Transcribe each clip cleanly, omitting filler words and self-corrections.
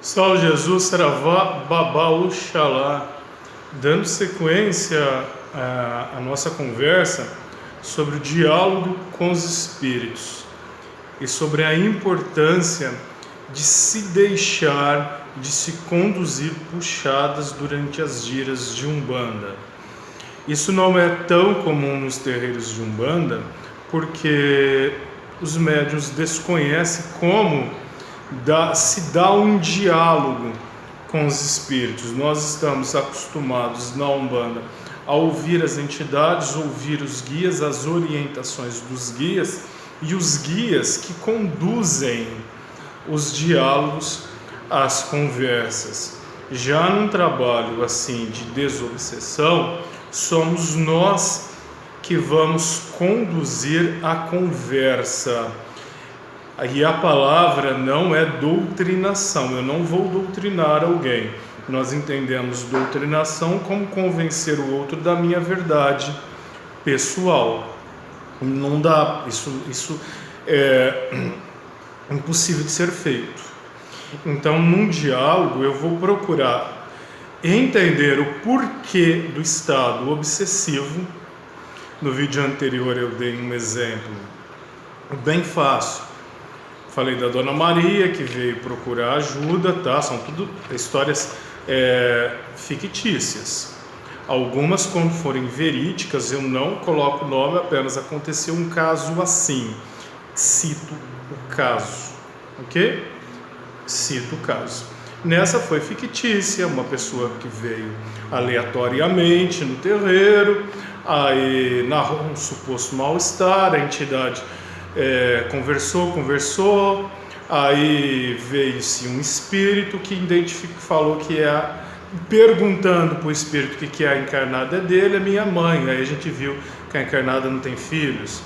Salve Jesus, Saravá, Babá, Oxalá. Dando sequência à nossa conversa sobre o diálogo com os espíritos e sobre a importância de se deixar, de se conduzir puxadas durante as giras de Umbanda. Isso não é tão comum nos terreiros de Umbanda, porque os médiuns desconhecem como se dá um diálogo com os espíritos. Nós estamos acostumados na Umbanda a ouvir as entidades, ouvir os guias, as orientações dos guias e os guias que conduzem os diálogos, as conversas. Já num trabalho assim de desobsessão, somos nós que vamos conduzir a conversa. E a palavra não é doutrinação, eu não vou doutrinar alguém. Nós entendemos doutrinação como convencer o outro da minha verdade pessoal. Não dá, isso é impossível de ser feito. Então, num diálogo, eu vou procurar entender o porquê do estado obsessivo. No vídeo anterior eu dei um exemplo bem fácil. Falei da Dona Maria, que veio procurar ajuda, tá? São tudo histórias fictícias. Algumas, quando forem verídicas, eu não coloco o nome, apenas aconteceu um caso assim. Cito o caso, ok? Cito o caso. Nessa foi fictícia, uma pessoa que veio aleatoriamente no terreiro, aí narrou um suposto mal-estar, a entidade conversou, aí veio-se um espírito que falou que perguntando para o espírito que a encarnada é dele, é minha mãe. Aí a gente viu que a encarnada não tem filhos.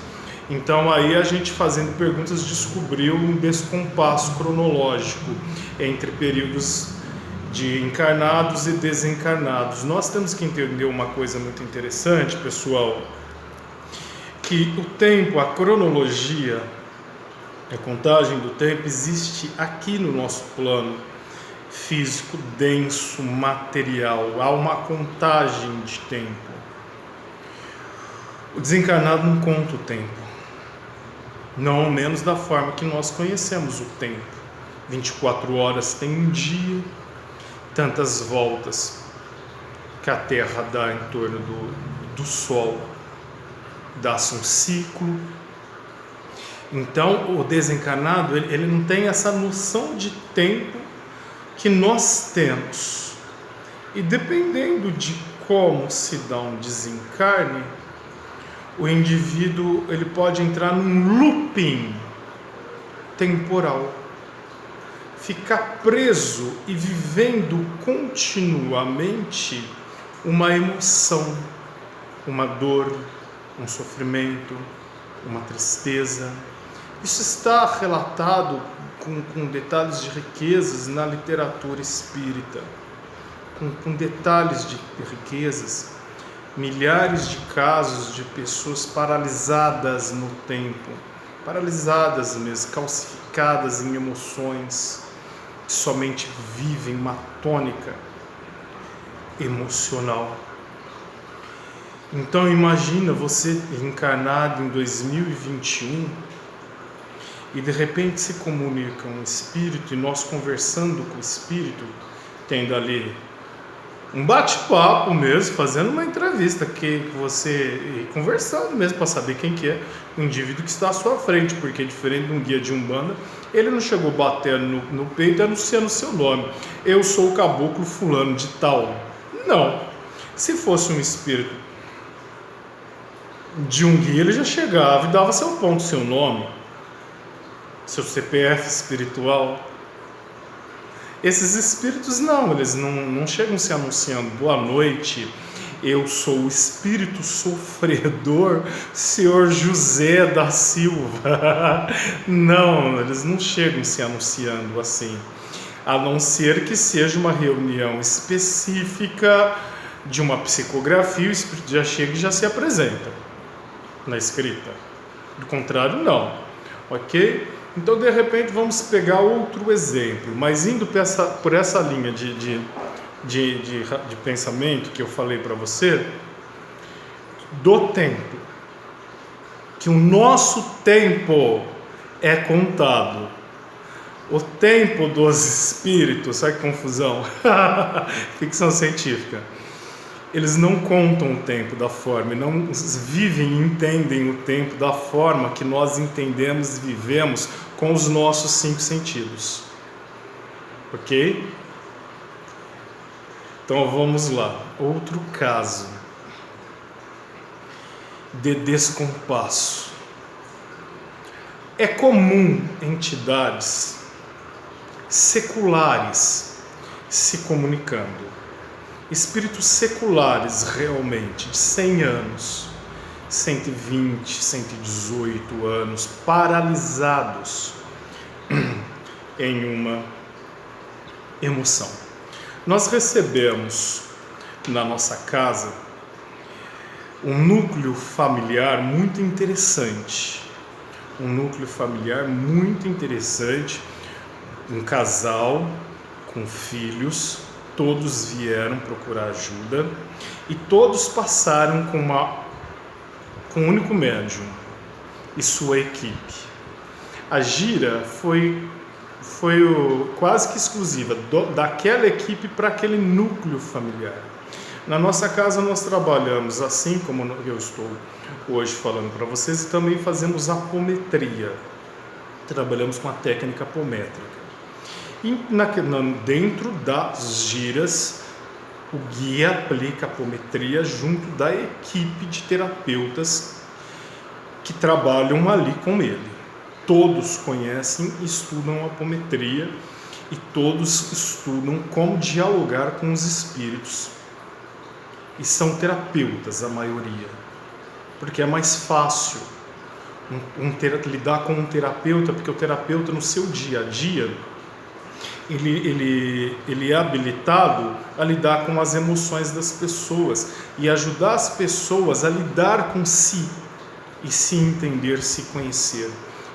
Então aí a gente fazendo perguntas descobriu um descompasso cronológico entre períodos de encarnados e desencarnados. Nós temos que entender uma coisa muito interessante, pessoal, que o tempo, a cronologia, a contagem do tempo existe aqui no nosso plano físico, denso, material. Há uma contagem de tempo. O desencarnado não conta o tempo, não ao menos da forma que nós conhecemos o tempo. 24 horas tem um dia, tantas voltas que a Terra dá em torno do Sol. Dá-se um ciclo. Então o desencarnado ele não tem essa noção de tempo que nós temos, e dependendo de como se dá um desencarne, o indivíduo ele pode entrar num looping temporal, ficar preso e vivendo continuamente uma emoção, uma dor, um sofrimento, uma tristeza. Isso está relatado com detalhes de riquezas na literatura espírita, com detalhes de riquezas, milhares de casos de pessoas paralisadas no tempo, paralisadas mesmo, calcificadas em emoções, que somente vivem uma tônica emocional. Então imagina você encarnado em 2021 e de repente se comunica um espírito, e nós conversando com o espírito, tendo ali um bate-papo mesmo, fazendo uma entrevista que você conversando mesmo para saber quem que é o indivíduo que está à sua frente, porque diferente de um guia de Umbanda, ele não chegou batendo no peito e anunciando seu nome. Eu sou o caboclo fulano de tal. Não. Se fosse um espírito de um guia, ele já chegava e dava seu ponto, seu nome, seu CPF espiritual. Esses espíritos não, eles não chegam se anunciando: boa noite, eu sou o espírito sofredor, senhor José da Silva. Não, eles não chegam se anunciando assim, a não ser que seja uma reunião específica de uma psicografia. O espírito já chega e já se apresenta na escrita. Do contrário, não. Ok? Então, de repente, vamos pegar outro exemplo, mas indo por essa linha de pensamento que eu falei para você, do tempo, que o nosso tempo é contado. O tempo dos espíritos, sabe que confusão? Ficção científica. Eles não contam o tempo da forma, não vivem e entendem o tempo da forma que nós entendemos e vivemos com os nossos 5 sentidos. Ok? Então vamos lá. Outro caso de descompasso. É comum entidades seculares se comunicando. Espíritos seculares realmente, de 100 anos, 120, 118 anos, paralisados em uma emoção. Nós recebemos na nossa casa um núcleo familiar muito interessante. Um casal com filhos, todos vieram procurar ajuda e todos passaram com um único médium e sua equipe. A gira foi quase que exclusiva daquela equipe para aquele núcleo familiar. Na nossa casa nós trabalhamos assim como eu estou hoje falando para vocês, e também fazemos apometria. Trabalhamos com a técnica apométrica. E dentro das giras, o guia aplica a apometria junto da equipe de terapeutas que trabalham ali com ele. Todos conhecem e estudam a apometria e todos estudam como dialogar com os espíritos. E são terapeutas, a maioria, porque é mais fácil lidar com um terapeuta, porque o terapeuta no seu dia a dia ele é habilitado a lidar com as emoções das pessoas e ajudar as pessoas a lidar com si e se entender, se conhecer.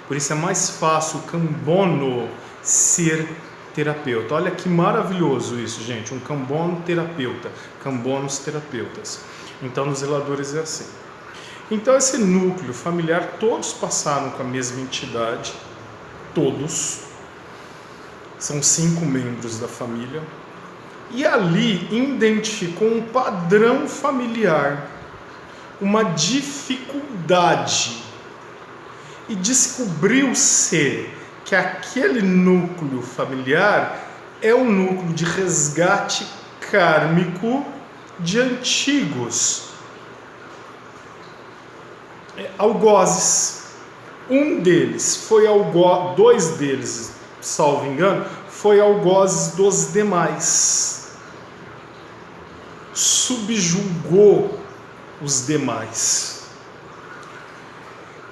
Por isso é mais fácil o cambono ser terapeuta. Olha que maravilhoso isso, gente, um cambono terapeuta, cambonos terapeutas. Então nos zeladores é assim. Então esse núcleo familiar, todos passaram com a mesma entidade, todos. São 5 membros da família. E ali identificou um padrão familiar, uma dificuldade. E descobriu-se que aquele núcleo familiar é um núcleo de resgate kármico de antigos algozes. Um deles foi algoz, 2 deles, salvo engano, foi algozes dos demais. Subjugou os demais.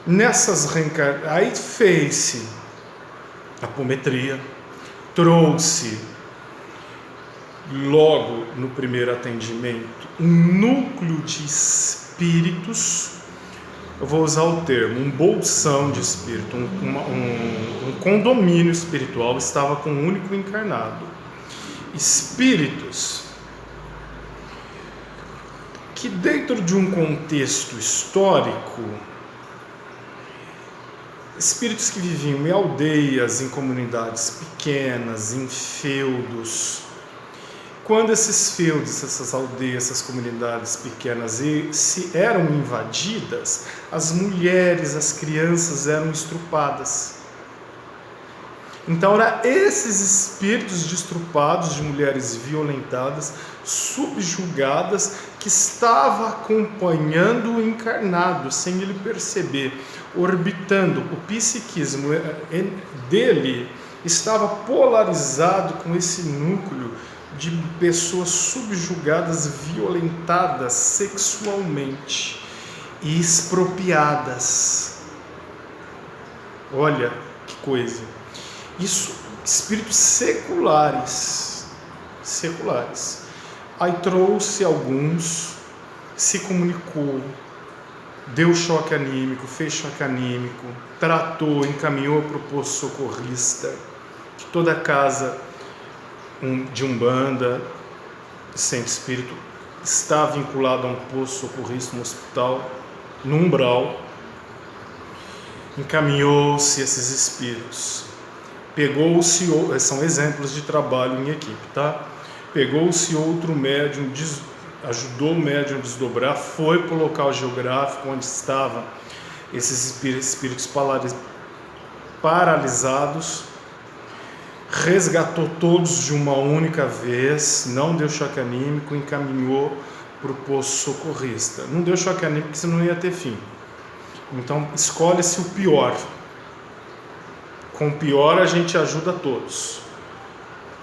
Nessas reencarnações, aí fez-se apometria, trouxe logo no primeiro atendimento um núcleo de espíritos. Eu vou usar o termo, um bolsão de espírito, um condomínio espiritual estava com um único encarnado. Espíritos que dentro de um contexto histórico, espíritos que viviam em aldeias, em comunidades pequenas, em feudos. Quando esses feudos, essas aldeias, essas comunidades pequenas eram invadidas, as mulheres, as crianças eram estrupadas. Então eram esses espíritos de estrupados, de mulheres violentadas, subjugadas, que estava acompanhando o encarnado, sem ele perceber, orbitando. O psiquismo dele estava polarizado com esse núcleo de pessoas subjugadas, violentadas sexualmente e expropriadas. Olha que coisa. Isso, espíritos seculares. Aí trouxe alguns, se comunicou, deu choque anímico, fez choque anímico, tratou, encaminhou para o posto socorrista, que toda casa de Umbanda, Centro Espírito, está vinculado a um posto socorrista, um hospital, no umbral. Encaminhou-se esses espíritos. Pegou-se, são exemplos de trabalho em equipe, tá? Pegou-se outro médium, ajudou o médium a desdobrar, foi para o local geográfico onde estavam esses espíritos paralisados, resgatou todos de uma única vez, não deu choque anímico, encaminhou para o posto socorrista. Não deu choque anímico porque senão não ia ter fim. Então escolhe-se o pior. Com o pior a gente ajuda todos.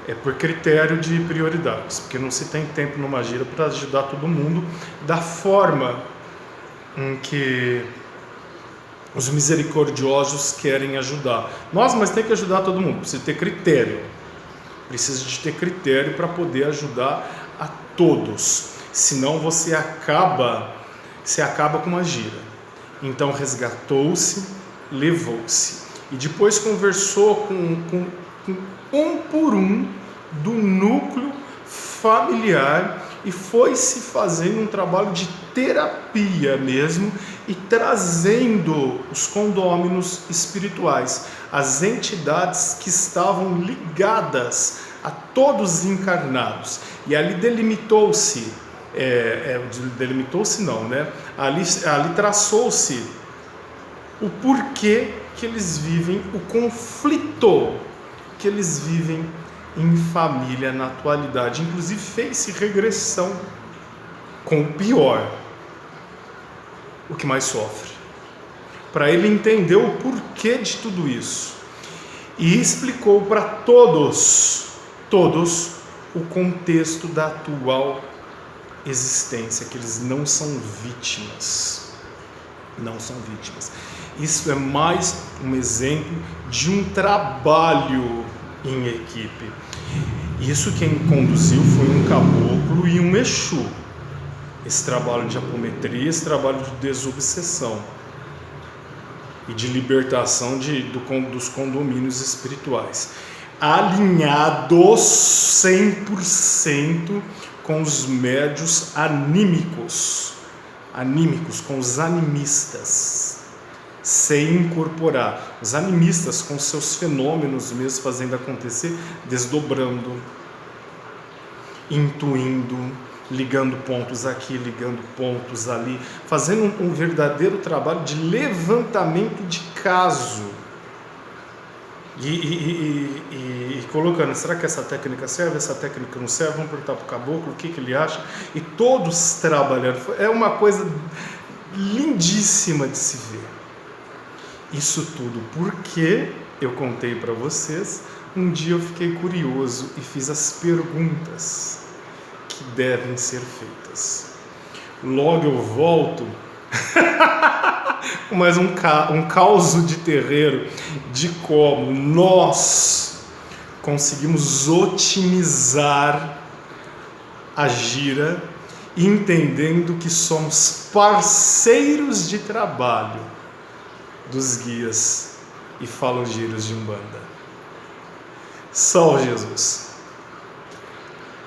É por critério de prioridades, porque não se tem tempo numa gira para ajudar todo mundo da forma em que os misericordiosos querem ajudar. Nossa, mas tem que ajudar todo mundo, precisa ter critério. Precisa de ter critério para poder ajudar a todos. Senão você acaba com uma gira. Então resgatou-se, levou-se. E depois conversou com um por um do núcleo familiar e foi se fazendo um trabalho de terapia mesmo e trazendo os condôminos espirituais, as entidades que estavam ligadas a todos os encarnados. E ali delimitou-se, ali traçou-se o porquê que eles vivem, o conflito que eles vivem em família na atualidade. Inclusive fez-se regressão com o pior, o que mais sofre, para ele entender o porquê de tudo isso, e explicou para todos o contexto da atual existência, que eles não são vítimas. Isso é mais um exemplo de um trabalho em equipe. Isso quem conduziu foi um caboclo e um Exu. Esse trabalho de apometria, esse trabalho de desobsessão e de libertação dos condomínios espirituais, alinhados 100% com os médios anímicos, com os animistas, sem incorporar os animistas com seus fenômenos mesmo, fazendo acontecer, desdobrando, intuindo, ligando pontos aqui, ligando pontos ali, fazendo um verdadeiro trabalho de levantamento de caso e colocando, será que essa técnica serve, essa técnica não serve, vamos perguntar para o caboclo o que ele acha, e todos trabalhando. É uma coisa lindíssima de se ver. Isso tudo porque eu contei para vocês, um dia eu fiquei curioso e fiz as perguntas que devem ser feitas. Logo eu volto com mais um caos de terreiro de como nós conseguimos otimizar a gira, entendendo que somos parceiros de trabalho dos guias e falangiros de Umbanda. Salve Jesus!